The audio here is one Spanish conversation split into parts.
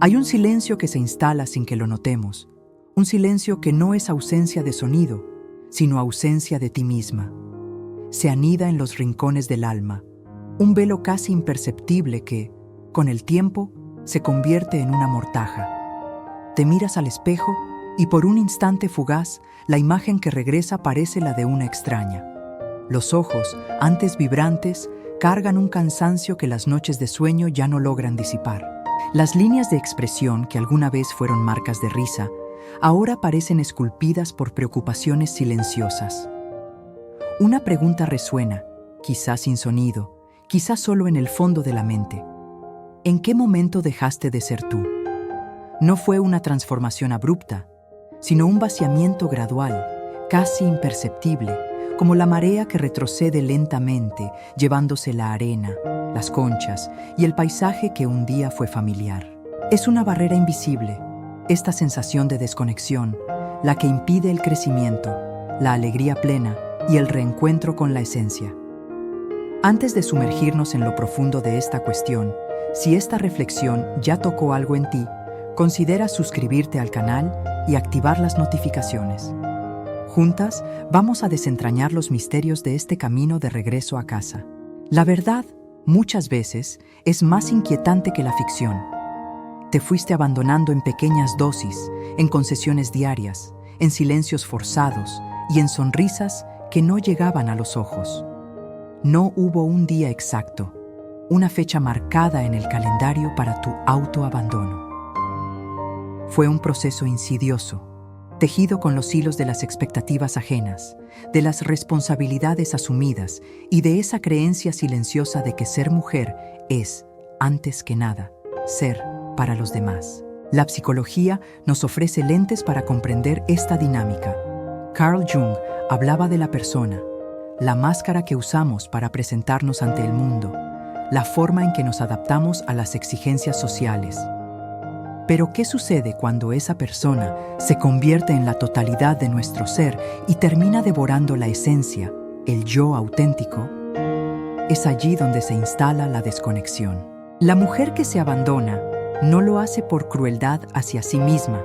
Hay un silencio que se instala sin que lo notemos, un silencio que no es ausencia de sonido, sino ausencia de ti misma. Se anida en los rincones del alma, un velo casi imperceptible que, con el tiempo, se convierte en una mortaja. Te miras al espejo y por un instante fugaz, la imagen que regresa parece la de una extraña. Los ojos, antes vibrantes, cargan un cansancio que las noches de sueño ya no logran disipar. Las líneas de expresión que alguna vez fueron marcas de risa, ahora parecen esculpidas por preocupaciones silenciosas. Una pregunta resuena, quizás sin sonido, quizás solo en el fondo de la mente. ¿En qué momento dejaste de ser tú? No fue una transformación abrupta, sino un vaciamiento gradual, casi imperceptible, como la marea que retrocede lentamente, llevándose la arena, las conchas y el paisaje que un día fue familiar. Es una barrera invisible, esta sensación de desconexión, la que impide el crecimiento, la alegría plena y el reencuentro con la esencia. Antes de sumergirnos en lo profundo de esta cuestión, si esta reflexión ya tocó algo en ti, considera suscribirte al canal y activar las notificaciones. Juntas, vamos a desentrañar los misterios de este camino de regreso a casa. La verdad, muchas veces, es más inquietante que la ficción. Te fuiste abandonando en pequeñas dosis, en concesiones diarias, en silencios forzados y en sonrisas que no llegaban a los ojos. No hubo un día exacto, una fecha marcada en el calendario para tu autoabandono. Fue un proceso insidioso, tejido con los hilos de las expectativas ajenas, de las responsabilidades asumidas y de esa creencia silenciosa de que ser mujer es, antes que nada, ser para los demás. La psicología nos ofrece lentes para comprender esta dinámica. Carl Jung hablaba de la persona, la máscara que usamos para presentarnos ante el mundo, la forma en que nos adaptamos a las exigencias sociales. Pero ¿qué sucede cuando esa persona se convierte en la totalidad de nuestro ser y termina devorando la esencia, el yo auténtico? Es allí donde se instala la desconexión. La mujer que se abandona no lo hace por crueldad hacia sí misma,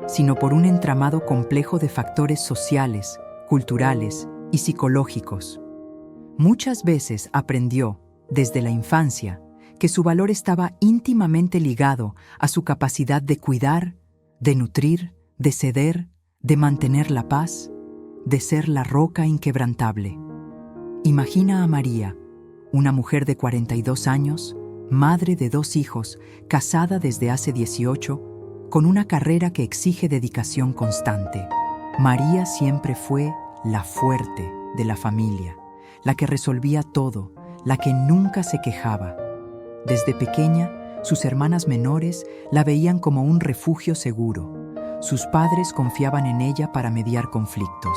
sino por un entramado complejo de factores sociales, culturales y psicológicos. Muchas veces aprendió, desde la infancia, que su valor estaba íntimamente ligado a su capacidad de cuidar, de nutrir, de ceder, de mantener la paz, de ser la roca inquebrantable. Imagina a María, una mujer de 42 años, madre de 2 hijos, casada desde hace 18, con una carrera que exige dedicación constante. María siempre fue la fuerte de la familia, la que resolvía todo, la que nunca se quejaba. Desde pequeña, sus hermanas menores la veían como un refugio seguro. Sus padres confiaban en ella para mediar conflictos.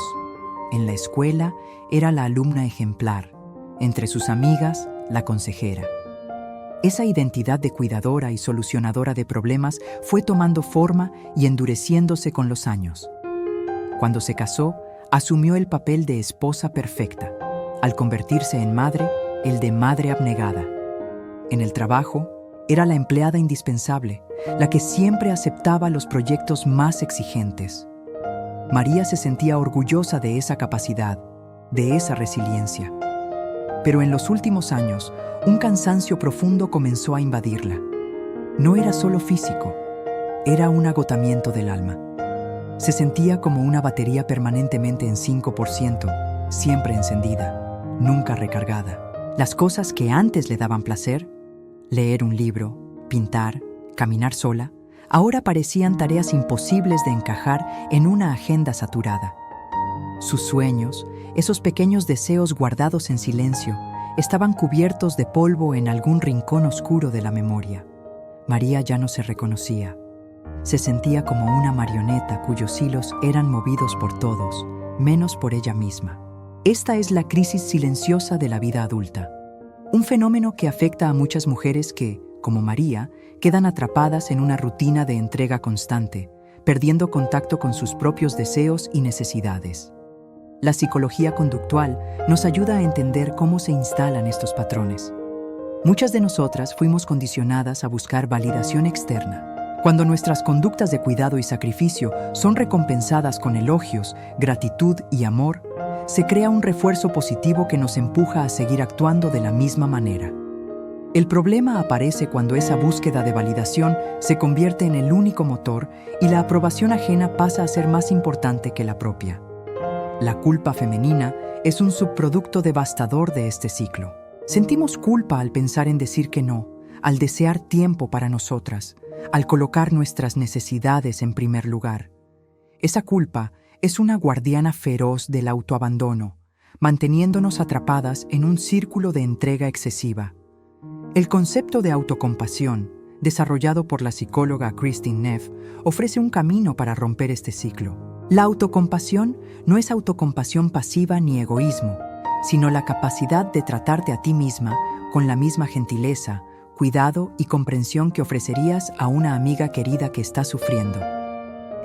En la escuela era la alumna ejemplar, entre sus amigas, la consejera. Esa identidad de cuidadora y solucionadora de problemas fue tomando forma y endureciéndose con los años. Cuando se casó, asumió el papel de esposa perfecta. Al convertirse en madre, el de madre abnegada. En el trabajo, era la empleada indispensable, la que siempre aceptaba los proyectos más exigentes. María se sentía orgullosa de esa capacidad, de esa resiliencia. Pero en los últimos años, un cansancio profundo comenzó a invadirla. No era solo físico, era un agotamiento del alma. Se sentía como una batería permanentemente en 5%, siempre encendida, nunca recargada. Las cosas que antes le daban placer, leer un libro, pintar, caminar sola, ahora parecían tareas imposibles de encajar en una agenda saturada. Sus sueños, esos pequeños deseos guardados en silencio, estaban cubiertos de polvo en algún rincón oscuro de la memoria. María ya no se reconocía. Se sentía como una marioneta cuyos hilos eran movidos por todos, menos por ella misma. Esta es la crisis silenciosa de la vida adulta. Un fenómeno que afecta a muchas mujeres que, como María, quedan atrapadas en una rutina de entrega constante, perdiendo contacto con sus propios deseos y necesidades. La psicología conductual nos ayuda a entender cómo se instalan estos patrones. Muchas de nosotras fuimos condicionadas a buscar validación externa, Cuando nuestras conductas de cuidado y sacrificio son recompensadas con elogios, gratitud y amor, se crea un refuerzo positivo que nos empuja a seguir actuando de la misma manera. El problema aparece cuando esa búsqueda de validación se convierte en el único motor y la aprobación ajena pasa a ser más importante que la propia. La culpa femenina es un subproducto devastador de este ciclo. Sentimos culpa al pensar en decir que no, al desear tiempo para nosotras, al colocar nuestras necesidades en primer lugar. Esa culpa es una guardiana feroz del autoabandono, manteniéndonos atrapadas en un círculo de entrega excesiva. El concepto de autocompasión, desarrollado por la psicóloga Kristin Neff, ofrece un camino para romper este ciclo. La autocompasión no es autocompasión pasiva ni egoísmo, sino la capacidad de tratarte a ti misma con la misma gentileza, cuidado y comprensión que ofrecerías a una amiga querida que está sufriendo.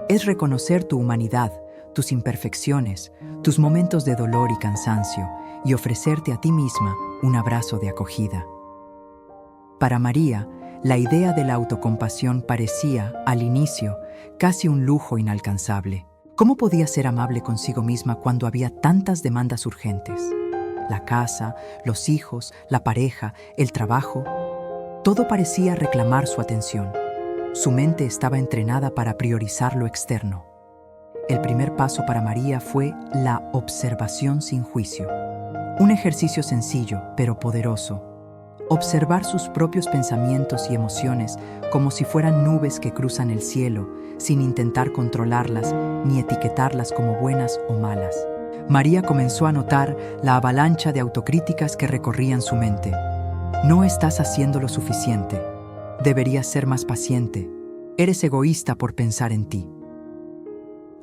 Es reconocer tu humanidad, tus imperfecciones, tus momentos de dolor y cansancio, y ofrecerte a ti misma un abrazo de acogida. Para María, la idea de la autocompasión parecía, al inicio, casi un lujo inalcanzable. ¿Cómo podía ser amable consigo misma cuando había tantas demandas urgentes? La casa, los hijos, la pareja, el trabajo. Todo parecía reclamar su atención. Su mente estaba entrenada para priorizar lo externo. El primer paso para María fue la observación sin juicio. Un ejercicio sencillo, pero poderoso. Observar sus propios pensamientos y emociones como si fueran nubes que cruzan el cielo, sin intentar controlarlas ni etiquetarlas como buenas o malas. María comenzó a notar la avalancha de autocríticas que recorrían su mente. No estás haciendo lo suficiente. Deberías ser más paciente. Eres egoísta por pensar en ti.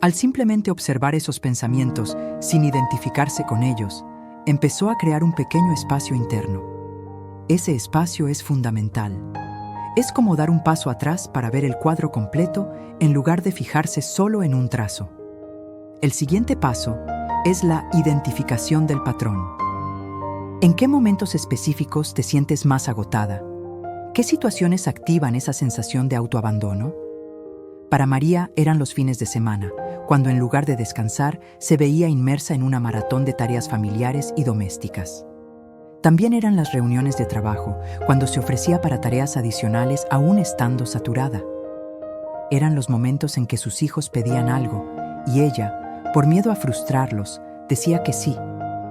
Al simplemente observar esos pensamientos, sin identificarse con ellos, empezó a crear un pequeño espacio interno. Ese espacio es fundamental. Es como dar un paso atrás para ver el cuadro completo en lugar de fijarse solo en un trazo. El siguiente paso es la identificación del patrón. ¿En qué momentos específicos te sientes más agotada? ¿Qué situaciones activan esa sensación de autoabandono? Para María eran los fines de semana, cuando en lugar de descansar, se veía inmersa en una maratón de tareas familiares y domésticas. También eran las reuniones de trabajo, cuando se ofrecía para tareas adicionales aún estando saturada. Eran los momentos en que sus hijos pedían algo, y ella, por miedo a frustrarlos, decía que sí,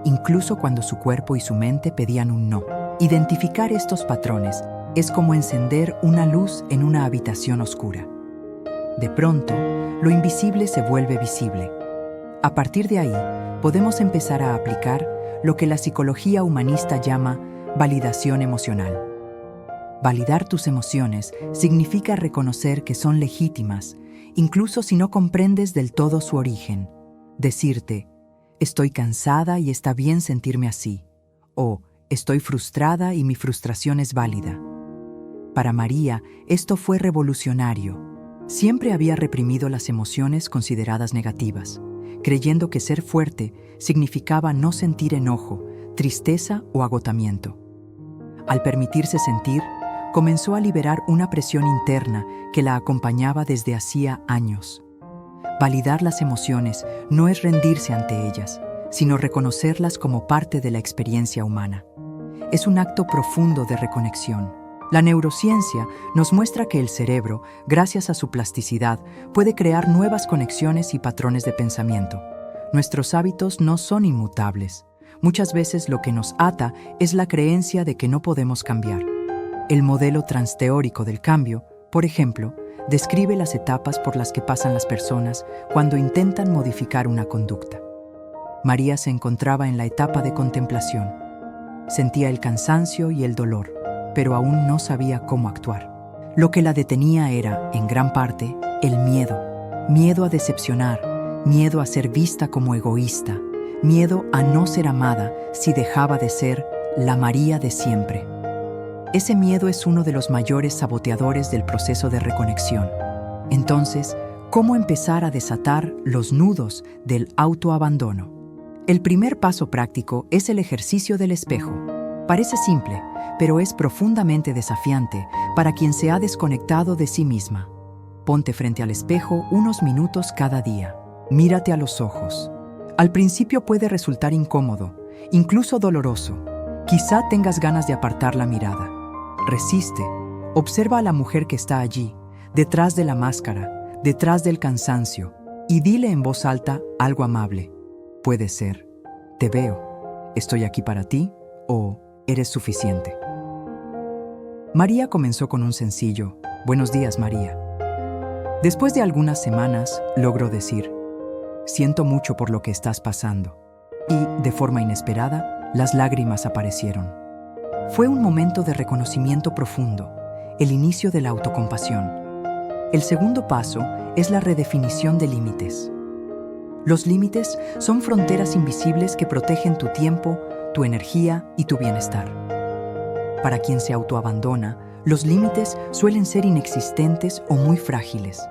incluso cuando su cuerpo y su mente pedían un no. Identificar estos patrones es como encender una luz en una habitación oscura. De pronto, lo invisible se vuelve visible. A partir de ahí, podemos empezar a aplicar lo que la psicología humanista llama validación emocional. Validar tus emociones significa reconocer que son legítimas, incluso si no comprendes del todo su origen. Decirte, estoy cansada y está bien sentirme así, o estoy frustrada y mi frustración es válida. Para María, esto fue revolucionario. Siempre había reprimido las emociones consideradas negativas, creyendo que ser fuerte significaba no sentir enojo, tristeza o agotamiento. Al permitirse sentir, comenzó a liberar una presión interna que la acompañaba desde hacía años. Validar las emociones no es rendirse ante ellas, sino reconocerlas como parte de la experiencia humana. Es un acto profundo de reconexión. La neurociencia nos muestra que el cerebro, gracias a su plasticidad, puede crear nuevas conexiones y patrones de pensamiento. Nuestros hábitos no son inmutables. Muchas veces lo que nos ata es la creencia de que no podemos cambiar. El modelo transteórico del cambio, por ejemplo, describe las etapas por las que pasan las personas cuando intentan modificar una conducta. María se encontraba en la etapa de contemplación. Sentía el cansancio y el dolor, pero aún no sabía cómo actuar. Lo que la detenía era, en gran parte, el miedo. Miedo a decepcionar, miedo a ser vista como egoísta, miedo a no ser amada si dejaba de ser la María de siempre. Ese miedo es uno de los mayores saboteadores del proceso de reconexión. Entonces, ¿cómo empezar a desatar los nudos del autoabandono? El primer paso práctico es el ejercicio del espejo. Parece simple, pero es profundamente desafiante para quien se ha desconectado de sí misma. Ponte frente al espejo unos minutos cada día. Mírate a los ojos. Al principio puede resultar incómodo, incluso doloroso. Quizá tengas ganas de apartar la mirada. Resiste. Observa a la mujer que está allí, detrás de la máscara, detrás del cansancio, y dile en voz alta algo amable. Puede ser: te veo, estoy aquí para ti, o eres suficiente. María comenzó con un sencillo: buenos días, María. Después de algunas semanas, logró decir: siento mucho por lo que estás pasando. Y, de forma inesperada, las lágrimas aparecieron. Fue un momento de reconocimiento profundo, el inicio de la autocompasión. El segundo paso es la redefinición de límites. Los límites son fronteras invisibles que protegen tu tiempo, tu energía y tu bienestar. Para quien se autoabandona, los límites suelen ser inexistentes o muy frágiles.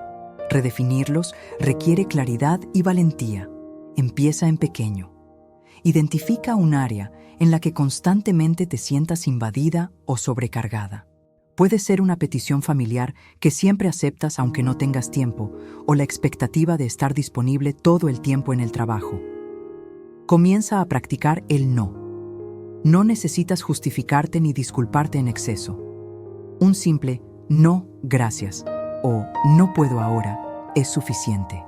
Redefinirlos requiere claridad y valentía. Empieza en pequeño. Identifica un área en la que constantemente te sientas invadida o sobrecargada. Puede ser una petición familiar que siempre aceptas aunque no tengas tiempo, o la expectativa de estar disponible todo el tiempo en el trabajo. Comienza a practicar el no. No necesitas justificarte ni disculparte en exceso. Un simple no, gracias, o no puedo ahora, es suficiente.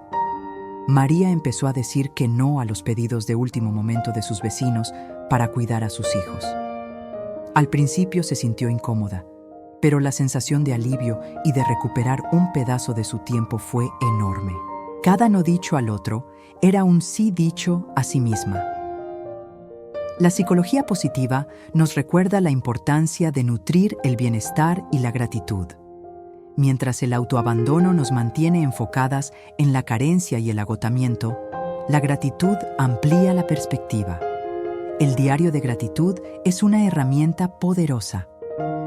María empezó a decir que no a los pedidos de último momento de sus vecinos para cuidar a sus hijos. Al principio se sintió incómoda, pero la sensación de alivio y de recuperar un pedazo de su tiempo fue enorme. Cada no dicho al otro era un sí dicho a sí misma. La psicología positiva nos recuerda la importancia de nutrir el bienestar y la gratitud. Mientras el autoabandono nos mantiene enfocadas en la carencia y el agotamiento, la gratitud amplía la perspectiva. El diario de gratitud es una herramienta poderosa.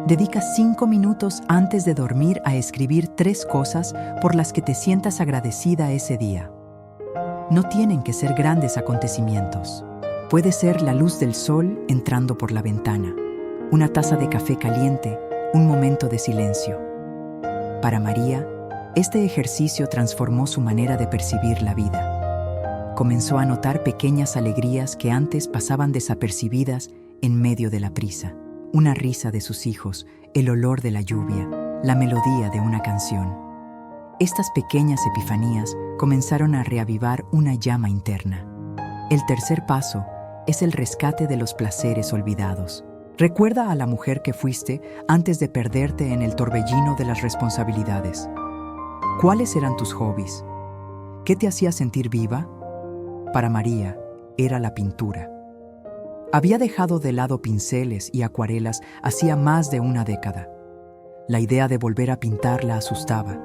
Dedica 5 minutos antes de dormir a escribir 3 cosas por las que te sientas agradecida ese día. No tienen que ser grandes acontecimientos. Puede ser la luz del sol entrando por la ventana, una taza de café caliente, un momento de silencio. Para María, este ejercicio transformó su manera de percibir la vida. Comenzó a notar pequeñas alegrías que antes pasaban desapercibidas en medio de la prisa. Una risa de sus hijos, el olor de la lluvia, la melodía de una canción. Estas pequeñas epifanías comenzaron a reavivar una llama interna. El tercer paso es el rescate de los placeres olvidados. Recuerda a la mujer que fuiste antes de perderte en el torbellino de las responsabilidades. ¿Cuáles eran tus hobbies? ¿Qué te hacía sentir viva? Para María, era la pintura. Había dejado de lado pinceles y acuarelas hacía más de una década. La idea de volver a pintar la asustaba.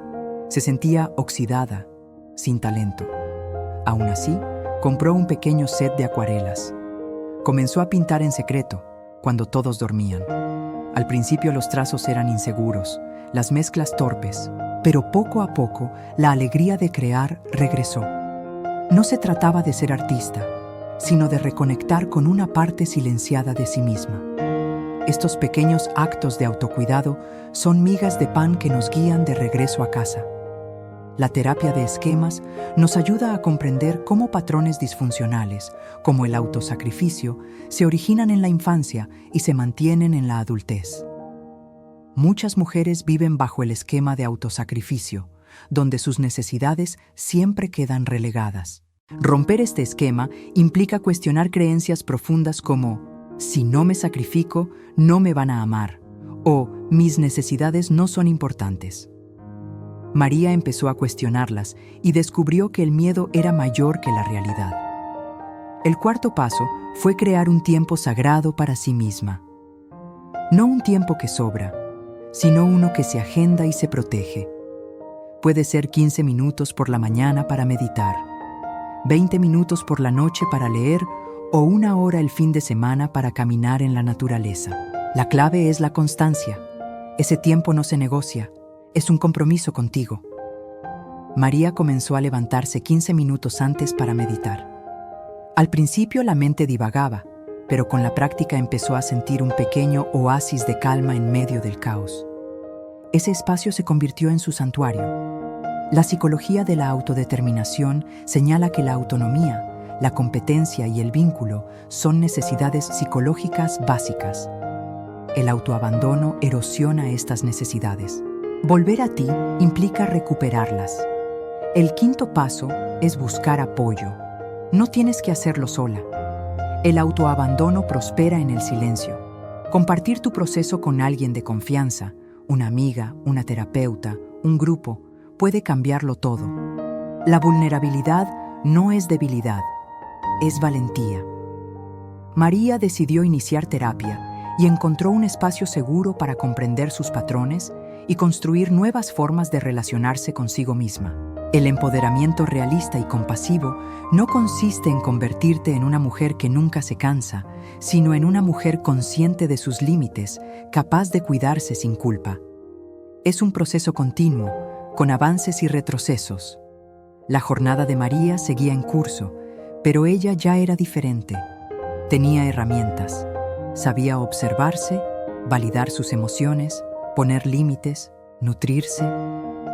Se sentía oxidada, sin talento. Aún así, compró un pequeño set de acuarelas. Comenzó a pintar en secreto, cuando todos dormían. Al principio los trazos eran inseguros, las mezclas torpes, pero poco a poco la alegría de crear regresó. No se trataba de ser artista, sino de reconectar con una parte silenciada de sí misma. Estos pequeños actos de autocuidado son migas de pan que nos guían de regreso a casa. La terapia de esquemas nos ayuda a comprender cómo patrones disfuncionales, como el autosacrificio, se originan en la infancia y se mantienen en la adultez. Muchas mujeres viven bajo el esquema de autosacrificio, donde sus necesidades siempre quedan relegadas. Romper este esquema implica cuestionar creencias profundas como: si no me sacrifico, no me van a amar, o mis necesidades no son importantes. María empezó a cuestionarlas y descubrió que el miedo era mayor que la realidad. El cuarto paso fue crear un tiempo sagrado para sí misma. No un tiempo que sobra, sino uno que se agenda y se protege. Puede ser 15 minutos por la mañana para meditar, 20 minutos por la noche para leer o 1 hora el fin de semana para caminar en la naturaleza. La clave es la constancia. Ese tiempo no se negocia, es un compromiso contigo. María comenzó a levantarse 15 minutos antes para meditar. Al principio la mente divagaba, pero con la práctica empezó a sentir un pequeño oasis de calma en medio del caos. Ese espacio se convirtió en su santuario. La psicología de la autodeterminación señala que la autonomía, la competencia y el vínculo son necesidades psicológicas básicas. El autoabandono erosiona estas necesidades. Volver a ti implica recuperarlas. El quinto paso es buscar apoyo. No tienes que hacerlo sola. El autoabandono prospera en el silencio. Compartir tu proceso con alguien de confianza, una amiga, una terapeuta, un grupo, puede cambiarlo todo. La vulnerabilidad no es debilidad, es valentía. María decidió iniciar terapia y encontró un espacio seguro para comprender sus patrones y construir nuevas formas de relacionarse consigo misma. El empoderamiento realista y compasivo no consiste en convertirte en una mujer que nunca se cansa, sino en una mujer consciente de sus límites, capaz de cuidarse sin culpa. Es un proceso continuo, con avances y retrocesos. La jornada de María seguía en curso, pero ella ya era diferente. Tenía herramientas. Sabía observarse, validar sus emociones, poner límites, nutrirse.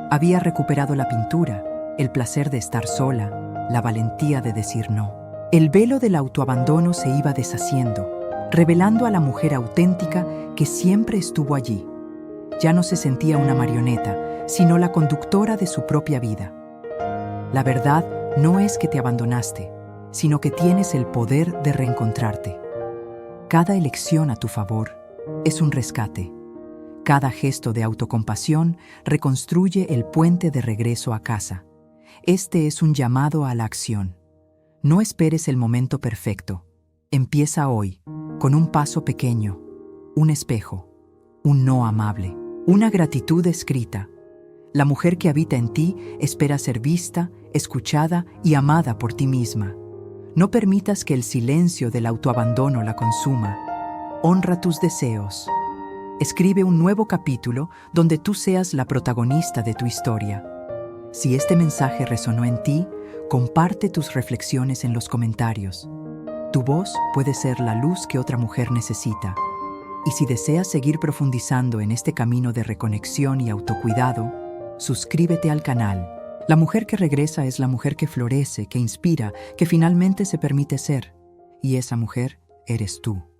Había recuperado la pintura, el placer de estar sola, la valentía de decir no. El velo del autoabandono se iba deshaciendo, revelando a la mujer auténtica que siempre estuvo allí. Ya no se sentía una marioneta, sino la conductora de su propia vida. La verdad no es que te abandonaste, sino que tienes el poder de reencontrarte. Cada elección a tu favor es un rescate. Cada gesto de autocompasión reconstruye el puente de regreso a casa. Este es un llamado a la acción. No esperes el momento perfecto. Empieza hoy, con un paso pequeño, un espejo, un no amable, una gratitud escrita. La mujer que habita en ti espera ser vista, escuchada y amada por ti misma. No permitas que el silencio del autoabandono la consuma. Honra tus deseos. Escribe un nuevo capítulo donde tú seas la protagonista de tu historia. Si este mensaje resonó en ti, comparte tus reflexiones en los comentarios. Tu voz puede ser la luz que otra mujer necesita. Y si deseas seguir profundizando en este camino de reconexión y autocuidado, suscríbete al canal. La mujer que regresa es la mujer que florece, que inspira, que finalmente se permite ser. Y esa mujer eres tú.